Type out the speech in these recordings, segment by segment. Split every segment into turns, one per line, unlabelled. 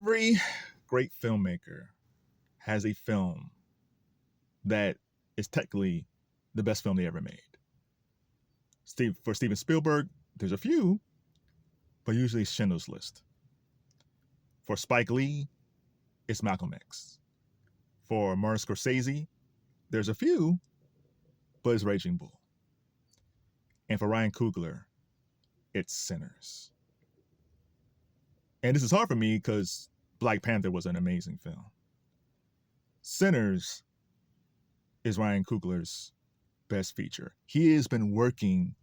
Every great filmmaker has a film that is technically the best film they ever made. For Steven Spielberg, there's a few, but usually it's Schindler's List. For Spike Lee, it's Malcolm X. For Martin Scorsese, there's a few, but it's Raging Bull. And for Ryan Coogler, it's Sinners. And this is hard for me because Black Panther was an amazing film. Sinners is Ryan Coogler's best feature. He has been working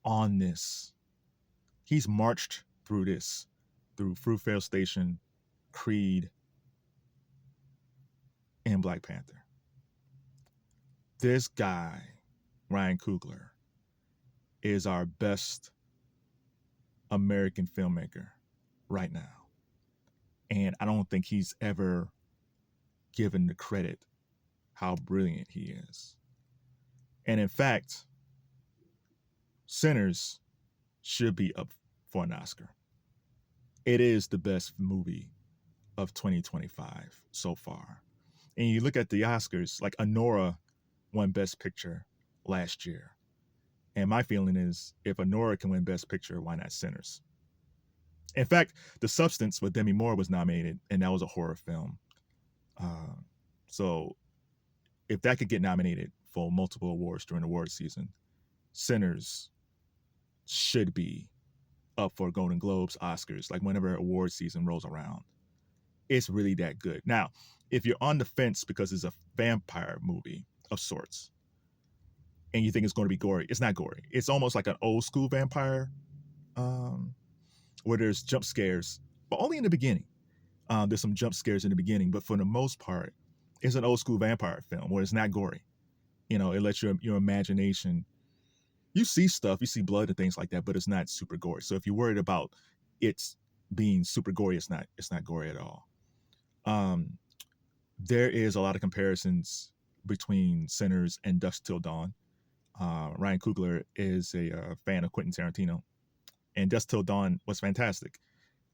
on this. He's marched through this, through Fruitvale Station, Creed, and Black Panther. This guy, Ryan Coogler, is our best American filmmaker right now. And I don't think he's ever given the credit how brilliant he is. And in fact, Sinners should be up for an Oscar. It is the best movie of 2025 so far. And you look at the Oscars, like Anora won Best Picture last year. And my feeling is if Anora can win Best Picture, why not Sinners? In fact, The Substance with Demi Moore was nominated, and that was a horror film. So if that could get nominated for multiple awards during the award season, Sinners should be up for Golden Globes, Oscars, like whenever award season rolls around. It's really that good. Now, if you're on the fence because it's a vampire movie of sorts, and you think it's going to be gory, it's not gory. It's almost like an old school vampire, where there's jump scares, but only in the beginning. There's some jump scares in the beginning, but for the most part, it's an old school vampire film where it's not gory. It lets your imagination. You see stuff, you see blood and things like that, but it's not super gory. So if you're worried about it being super gory, it's not gory at all. There is a lot of comparisons between Sinners and Dusk Till Dawn. Ryan Coogler is a fan of Quentin Tarantino, and Dusk Till Dawn was fantastic.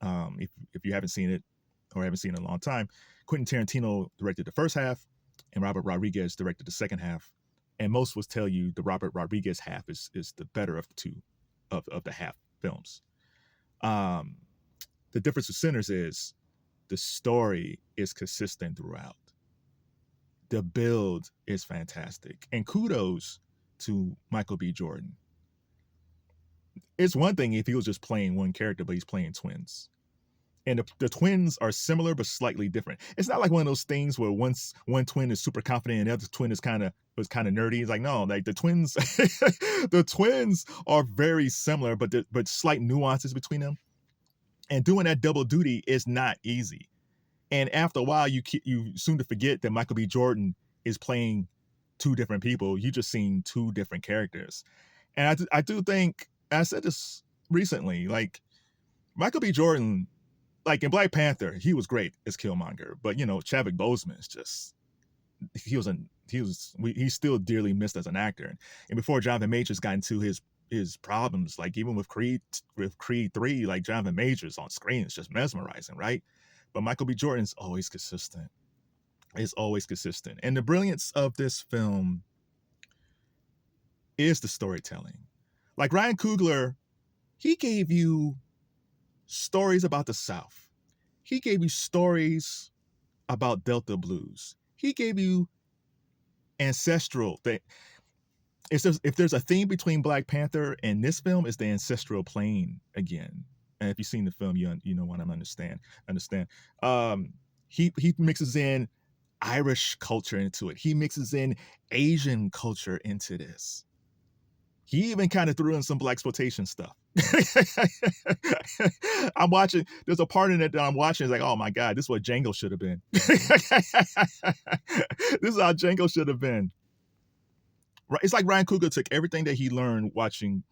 If you haven't seen it or haven't seen it in a long time, Quentin Tarantino directed the first half, and Robert Rodriguez directed the second half. And most would tell you the Robert Rodriguez half is the better of the two of the half films. The difference with Sinners is the story is consistent throughout. The build is fantastic. And kudos to Michael B. Jordan. It's one thing if he was just playing one character, but he's playing twins. And the twins are similar but slightly different. It's not like one of those things where one twin is super confident and the other twin is kind of nerdy. It's like, no, like the twins, the twins are very similar, but slight nuances between them. And doing that double duty is not easy. And after a while, you soon to forget that Michael B. Jordan is playing two different people. You just seen two different characters. And I do think, I said this recently, like Michael B. Jordan, like in Black Panther, he was great as Killmonger, but Chadwick Boseman is just he's still dearly missed as an actor. And before Jonathan Majors got into his problems, like even with Creed 3, like Jonathan Majors on screen is just mesmerizing, right? But Michael B. Jordan's always consistent. It's always consistent. And the brilliance of this film is the storytelling. Like Ryan Coogler, he gave you stories about the South. He gave you stories about Delta blues. He gave you ancestral thing. If there's a theme between Black Panther and this film, is the ancestral plane again. And if you've seen the film, you know what I'm understand. He mixes in Irish culture into it. He mixes in Asian culture into this. He even kind of threw in some blaxploitation stuff. I'm watching. There's a part in it that I'm watching. It's like, oh my god, this is what Django should have been. This is how Django should have been. It's like Ryan Coogler took everything that he learned watching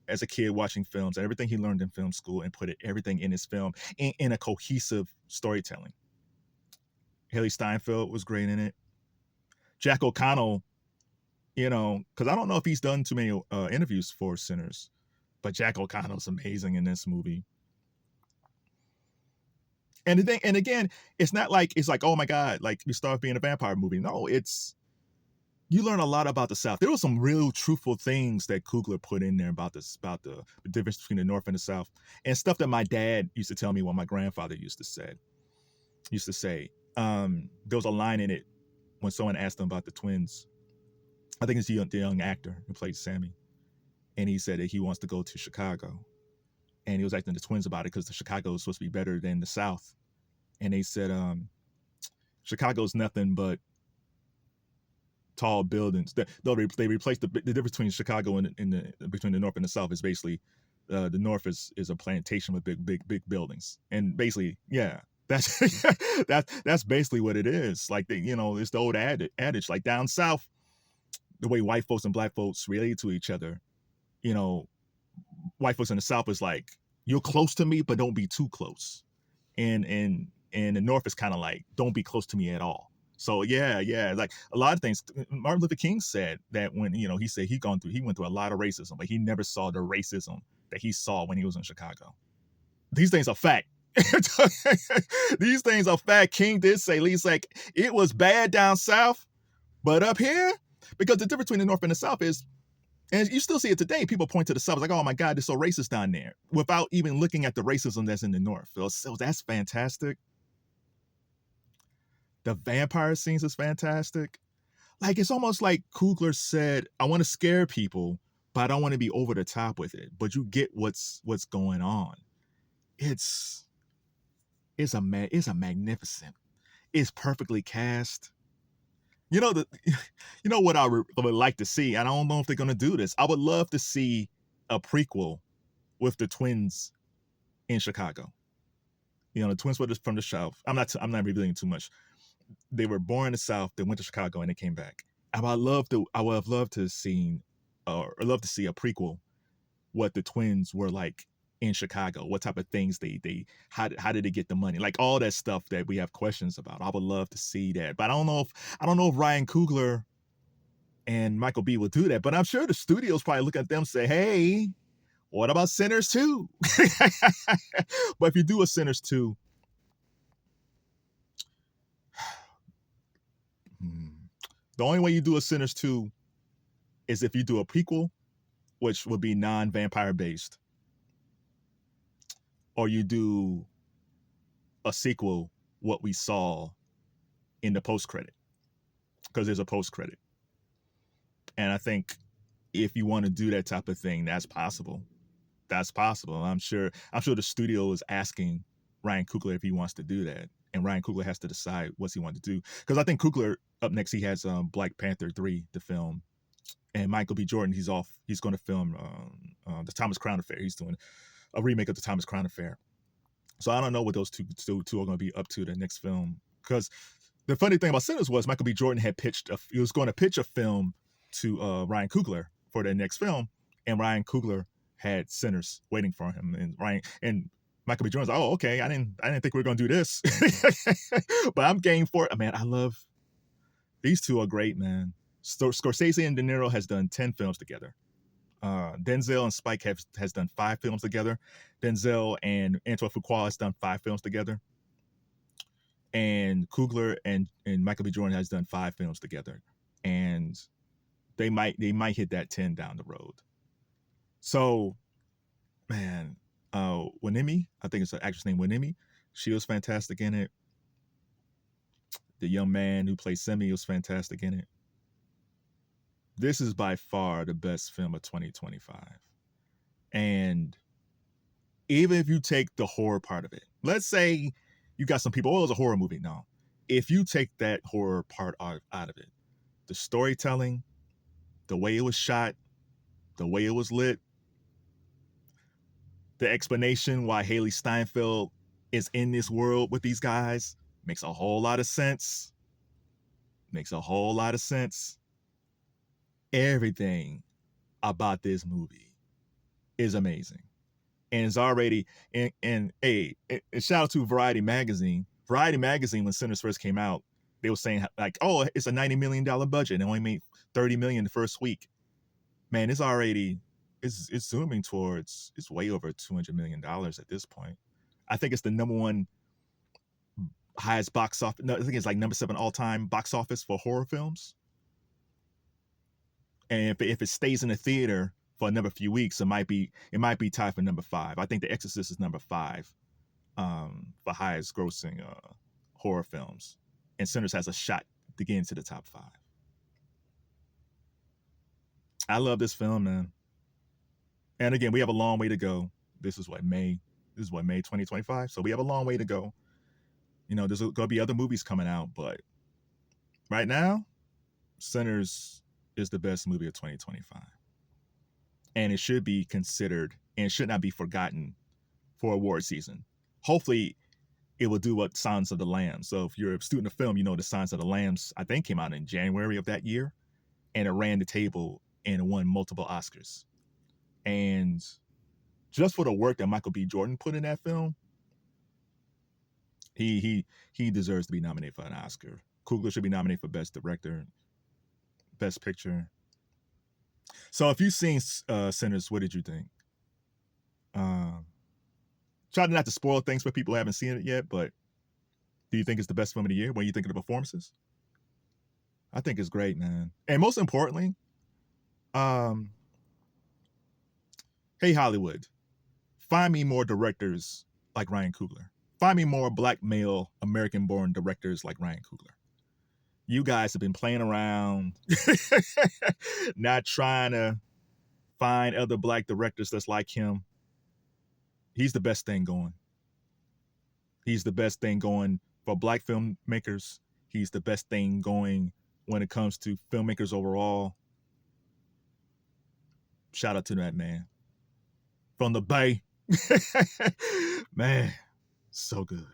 as a kid, watching films, and everything he learned in film school, and put everything in his film in a cohesive storytelling. Haley Steinfeld was great in it. Jack O'Connell, because I don't know if he's done too many interviews for Sinners, but Jack O'Connell's amazing in this movie. And the thing, and again, it's not like it's like, oh my God, like we start being a vampire movie. No, it's you learn a lot about the South. There were some real truthful things that Coogler put in there about this, about the difference between the North and the South, and stuff that my dad used to tell me, what my grandfather used to say. There was a line in it when someone asked him about the twins. I think it's the young actor who played Sammy, and he said that he wants to go to Chicago, and he was asking the twins about it because the Chicago is supposed to be better than the South, and they said, Chicago's nothing but tall buildings. They replaced the difference between Chicago and between the North and the South is basically the North is a plantation with big buildings, and basically, yeah, that's that's basically what it is. Like it's the old adage, like down south, the way white folks and black folks relate to each other. You know, white folks in the South is like, you're close to me, but don't be too close, and the North is kind of like, don't be close to me at all. So yeah, like a lot of things. Martin Luther King said that when he said he went through a lot of racism, but he never saw the racism that he saw when he was in Chicago. These things are fact. These things are fact. King did say, Lee's like, it was bad down south, but up here, because the difference between the North and the South is, and you still see it today, people point to the South like, oh my God, they're so racist down there, without even looking at the racism that's in the North. So that's fantastic. The vampire scenes is fantastic. Like, it's almost like Coogler said, I want to scare people, but I don't want to be over the top with it. But you get what's going on. It's magnificent. It's perfectly cast. You know you know what I would like to see. I don't know if they're gonna do this. I would love to see a prequel with the twins in Chicago. The twins were from the South. I'm not revealing too much. They were born in the South. They went to Chicago and they came back. I would have loved to see, or love to see a prequel, what the twins were like in Chicago, what type of things how did they get the money, like all that stuff that we have questions about. I would love to see that, but I don't know if Ryan Coogler and Michael B will do that. But I'm sure the studios probably look at them and say, hey, what about Sinners 2? But if you do a Sinners 2, the only way you do a Sinners 2 is if you do a prequel, which would be non-vampire based, or you do a sequel, what we saw in the post-credit, because there's a post-credit. And I think if you want to do that type of thing, that's possible. That's possible. I'm sure the studio is asking Ryan Coogler if he wants to do that. And Ryan Coogler has to decide what he wants to do. Because I think Coogler, up next, he has Black Panther 3 to film. And Michael B. Jordan, he's off. He's going to film the Thomas Crown Affair. He's doing a remake of the Thomas Crown Affair. So I don't know what those two are going to be up to the next film. Because the funny thing about Sinners was Michael B. Jordan had he was going to pitch a film to Ryan Coogler for their next film, and Ryan Coogler had Sinners waiting for him, and Michael B. Jordan's like, oh, okay, I didn't think we were going to do this, but I'm game for it. Man, I love these two are great, man. Scorsese and De Niro has done 10 films together. Denzel and Spike has done 5 films together. Denzel and Antoine Fuqua has done 5 films together. And Coogler and Michael B. Jordan has done 5 films together. And they might hit that 10 down the road. So, man, Wanemi, I think it's an actress named Wanemi. She was fantastic in it. The young man who plays Semi was fantastic in it. This is by far the best film of 2025. And even if you take the horror part of it, let's say you got some people, oh, it was a horror movie. No. If you take that horror part out of it, the storytelling, the way it was shot, the way it was lit, the explanation why Haley Steinfeld is in this world with these guys makes a whole lot of sense. Makes a whole lot of sense. Everything about this movie is amazing. And it's already, and shout out to Variety Magazine. Variety Magazine, when Sinners first came out, they were saying like, oh, it's a $90 million budget and it only made $30 million the first week. Man, it's already, it's zooming towards, it's way over $200 million at this point. I think it's the number one highest box office. No, I think it's like number 7 all time box office for horror films. And if it stays in the theater for another few weeks, it might be tied for number 5. I think The Exorcist is number 5 for highest grossing horror films, and Sinners has a shot to get into the top 5. I love this film, man. And again, we have a long way to go. This is what May 2025. So we have a long way to go. There's going to be other movies coming out, but right now, Sinners is the best movie of 2025. And it should be considered and should not be forgotten for award season. Hopefully, it will do what Silence of the Lambs. So if you're a student of film, the Silence of the Lambs, I think, came out in January of that year, and it ran the table and won multiple Oscars. And just for the work that Michael B. Jordan put in that film, he deserves to be nominated for an Oscar. Coogler should be nominated for Best Director, Best Picture. So if you've seen Sinners, what did you think? Try not to spoil things for people who haven't seen it yet, but do you think it's the best film of the year when you think of the performances? I think it's great, man. And most importantly, hey, Hollywood, find me more directors like Ryan Coogler. Find me more Black male American-born directors like Ryan Coogler. You guys have been playing around, not trying to find other Black directors that's like him. He's the best thing going. He's the best thing going for Black filmmakers. He's the best thing going when it comes to filmmakers overall. Shout out to that man. From the Bay. Man, so good.